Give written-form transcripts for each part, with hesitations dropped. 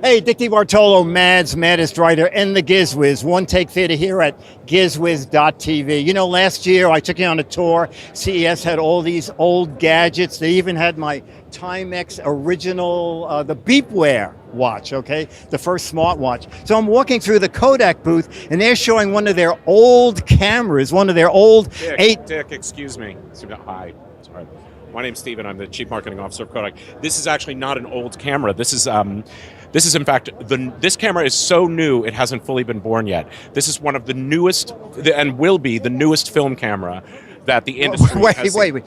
Hey, Dick DeBartolo, Mad's Maddest Writer, and the GizWiz. One Take Theater here at GizWiz.TV. You know, last year I took you on a tour. CES had all these old gadgets. They even had my Timex original, the Beepware watch, okay? The first smartwatch. So I'm walking through the Kodak booth, and they're showing one of their old cameras, one of their old Dick, excuse me. Hi, sorry. My name's Steven. I'm the Chief Marketing Officer of Kodak. This is actually not an old camera. This is in fact, this camera is so new it hasn't fully been born yet. This is one of the newest, and will be the newest film camera that the industry has seen. Wait.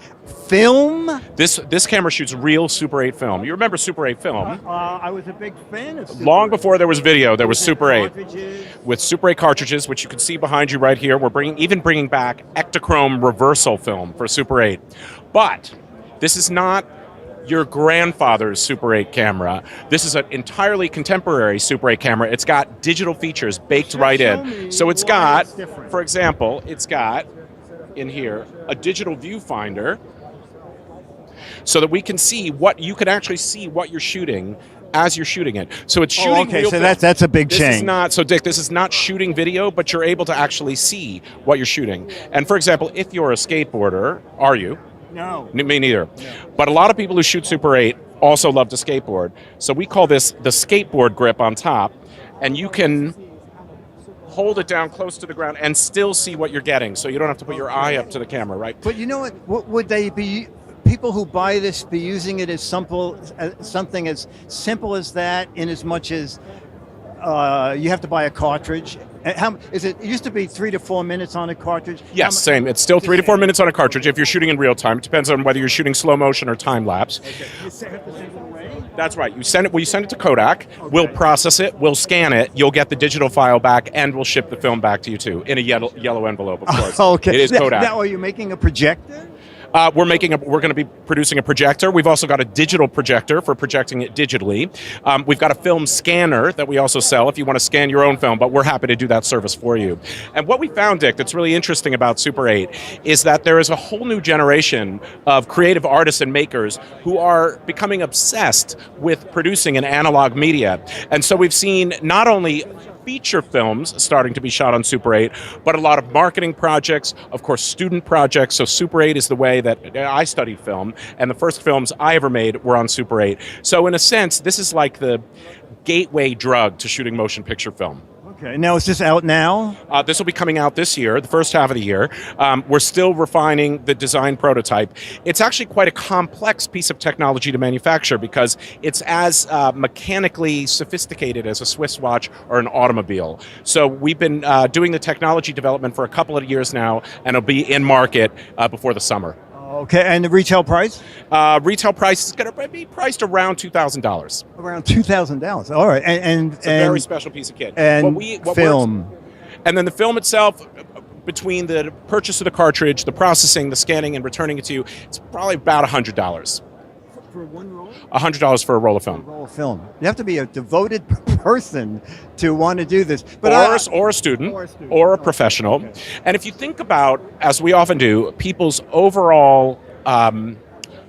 Film? This camera shoots real Super 8 film. You remember Super 8 film? I was a big fan of Super Long 8. before there was video, there was Super 8. Cartridges. With Super 8 cartridges, which you can see behind you right here. We're bringing back Ektachrome reversal film for Super 8. But this is not your grandfather's Super 8 camera. This is an entirely contemporary Super 8 camera. It's got digital features baked right in. So it's got, for example, it's got in here a digital viewfinder so that we can see what you can actually see what you're shooting as you're shooting it. So it's shooting real so film. that's a big This change. is not, so Dick, this is not shooting video, but you're able to actually see what you're shooting. And for example, if you're a skateboarder, are you? No. Me neither. But a lot of people who shoot Super 8 also love to skateboard. So we call this the skateboard grip on top, and you can hold it down close to the ground and still see what you're getting, so you don't have to put your eye up to the camera, right? But you know what would they be, people who buy this be using it as something as simple as that, in as much as you have to buy a cartridge? How is it? It used to be 3 to 4 minutes on a cartridge. Yes, same. It's still 3 to 4 minutes on a cartridge if you're shooting in real time. It depends on whether you're shooting slow motion or time lapse. Okay. You have to send it away? That's right. You send it to Kodak. Okay. We'll process it. We'll scan it. You'll get the digital file back, and we'll ship the film back to you too in a yellow envelope, of course. Okay. It is Kodak. Now, are you making a projector? We're going to be producing a projector. We've also got a digital projector for projecting it digitally. We've got a film scanner that we also sell if you want to scan your own film, but we're happy to do that service for you. And what we found, Dick, that's really interesting about Super 8 is that there is a whole new generation of creative artists and makers who are becoming obsessed with producing an analog media. And so we've seen not only feature films starting to be shot on Super 8, but a lot of marketing projects, of course, student projects. So Super 8 is the way that I studied film, and the first films I ever made were on Super 8. So in a sense, this is like the gateway drug to shooting motion picture film. Okay, now is this out now? This will be coming out this year, the first half of the year. We're still refining the design prototype. It's actually quite a complex piece of technology to manufacture because it's as mechanically sophisticated as a Swiss watch or an automobile. So we've been doing the technology development for a couple of years now, and it'll be in market before the summer. Okay, and the retail price? Retail price is going to be priced around $2,000. Around $2,000. All right, and it's a very special piece of kit. And film. And then the film itself, between the purchase of the cartridge, the processing, the scanning, and returning it to you, it's probably about $100. For one roll? $100 for a roll of film. Roll of film. You have to be a devoted person to want to do this. But or a student, or a professional. Okay. And if you think about, as we often do, people's overall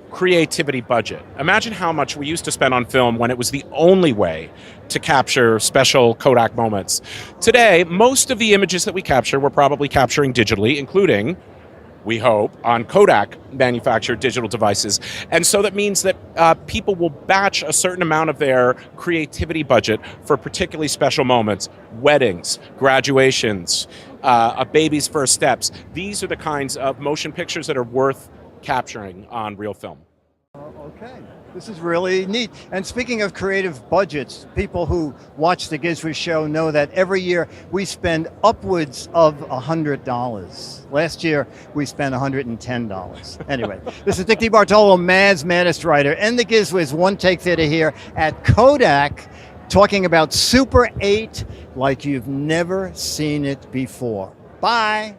creativity budget. Imagine how much we used to spend on film when it was the only way to capture special Kodak moments. Today, most of the images that we capture, we're probably capturing digitally, including, we hope, on Kodak manufactured digital devices. And so that means that people will batch a certain amount of their creativity budget for particularly special moments, weddings, graduations, a baby's first steps. These are the kinds of motion pictures that are worth capturing on real film. Okay, this is really neat. And speaking of creative budgets, people who watch the GizWiz show know that every year we spend upwards of $100. Last year we spent $110. Anyway, this is Dick DeBartolo, Mad's Maddest Writer, and the GizWiz One Take Theater here at Kodak, talking about Super 8 like you've never seen it before. Bye.